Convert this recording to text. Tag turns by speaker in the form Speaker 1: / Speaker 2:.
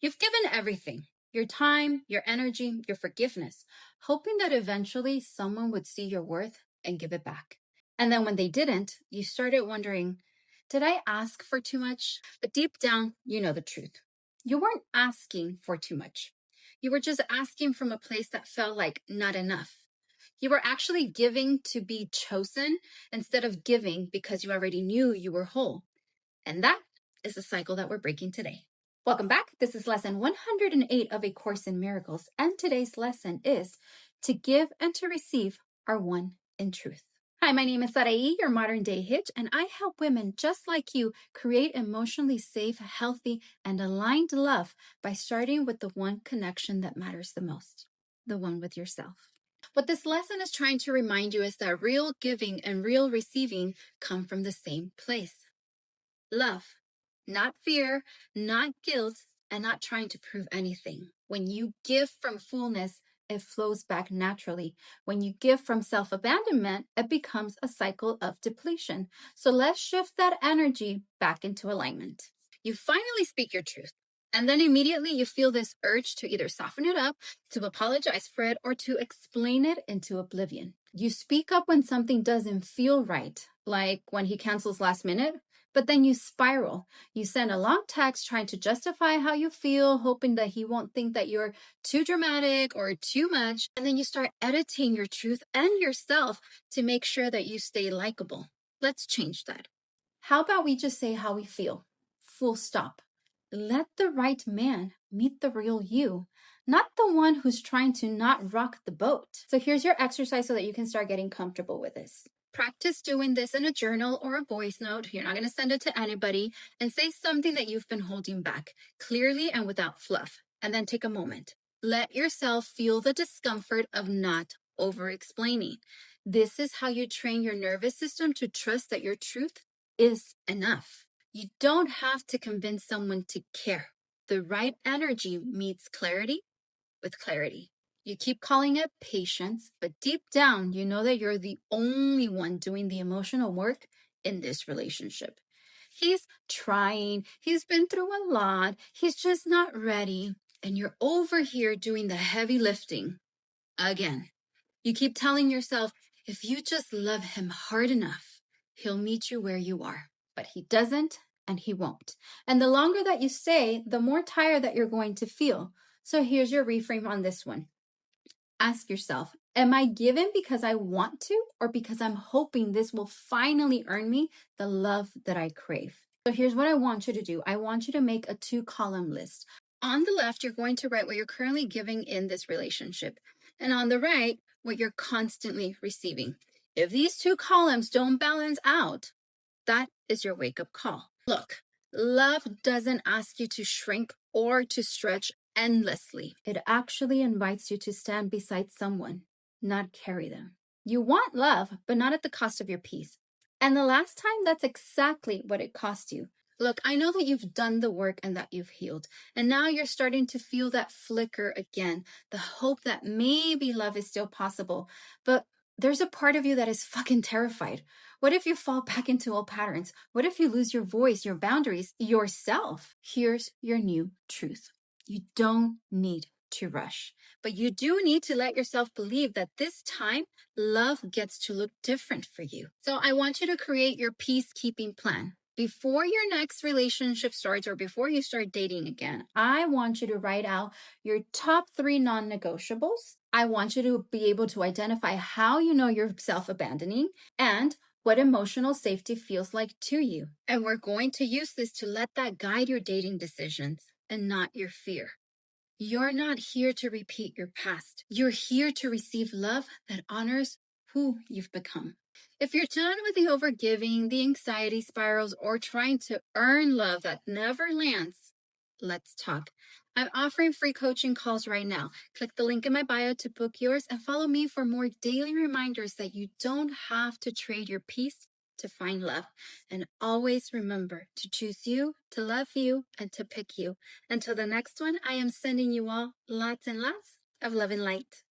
Speaker 1: You've given everything, your time, your energy, your forgiveness, hoping that eventually someone would see your worth and give it back. And then when they didn't, you started wondering, did I ask for too much? But deep down, you know the truth. You weren't asking for too much. You were just asking from a place that felt like not enough. You were actually giving to be chosen instead of giving because you already knew you were whole. And that is the cycle that we're breaking today. Welcome back. This is lesson 108 of A Course in Miracles. And today's lesson is to give and to receive are one in truth. Hi, my name is Sarai, your modern day hitch, and I help women just like you create emotionally safe, healthy, and aligned love by starting with the one connection that matters the most, the one with yourself. What this lesson is trying to remind you is that real giving and real receiving come from the same place. Love, not fear, not guilt, and not trying to prove anything. When you give from fullness, it flows back naturally. When you give from self-abandonment, it becomes a cycle of depletion. So let's shift that energy back into alignment. You finally speak your truth. And then immediately you feel this urge to either soften it up, to apologize for it, or to explain it into oblivion. You speak up when something doesn't feel right, like when he cancels last minute, but then you spiral. You send a long text trying to justify how you feel, hoping that he won't think that you're too dramatic or too much. And then you start editing your truth and yourself to make sure that you stay likable. Let's change that. How about we just say how we feel? Full stop. Let the right man meet the real you, not the one who's trying to not rock the boat. So here's your exercise so that you can start getting comfortable with this. Practice doing this in a journal or a voice note. You're not going to send it to anybody, and say something that you've been holding back clearly and without fluff. And then take a moment. Let yourself feel the discomfort of not over-explaining. This is how you train your nervous system to trust that your truth is enough. You don't have to convince someone to care. The right energy meets clarity with clarity. You keep calling it patience, but deep down, you know that you're the only one doing the emotional work in this relationship. He's trying, he's been through a lot, he's just not ready, and you're over here doing the heavy lifting again. You keep telling yourself, if you just love him hard enough, he'll meet you where you are. But he doesn't, and he won't. And the longer that you stay, the more tired that you're going to feel. So here's your reframe on this one. Ask yourself, am I giving because I want to, or because I'm hoping this will finally earn me the love that I crave? So here's what I want you to do. I want you to make a 2-column list. On the left, you're going to write what you're currently giving in this relationship. And on the right, what you're constantly receiving. If these 2 columns don't balance out, that is your wake-up call. Look, love doesn't ask you to shrink or to stretch endlessly. It actually invites you to stand beside someone, not carry them. You want love, but not at the cost of your peace. And the last time, that's exactly what it cost you. Look, I know that you've done the work and that you've healed. And now you're starting to feel that flicker again, the hope that maybe love is still possible. But there's a part of you that is fucking terrified. What if you fall back into old patterns? What if you lose your voice, your boundaries, yourself? Here's your new truth. You don't need to rush, but you do need to let yourself believe that this time love gets to look different for you. So I want you to create your peacekeeping plan. Before your next relationship starts or before you start dating again, I want you to write out your top 3 non-negotiables. I want you to be able to identify how you know you're self-abandoning and what emotional safety feels like to you. And we're going to use this to let that guide your dating decisions and not your fear. You're not here to repeat your past. You're here to receive love that honors who you've become. If you're done with the overgiving, the anxiety spirals, or trying to earn love that never lands, let's talk. I'm offering free coaching calls right now. Click the link in my bio to book yours and follow me for more daily reminders that you don't have to trade your peace to find love. And always remember to choose you, to love you, and to pick you. Until the next one, I am sending you all lots and lots of love and light.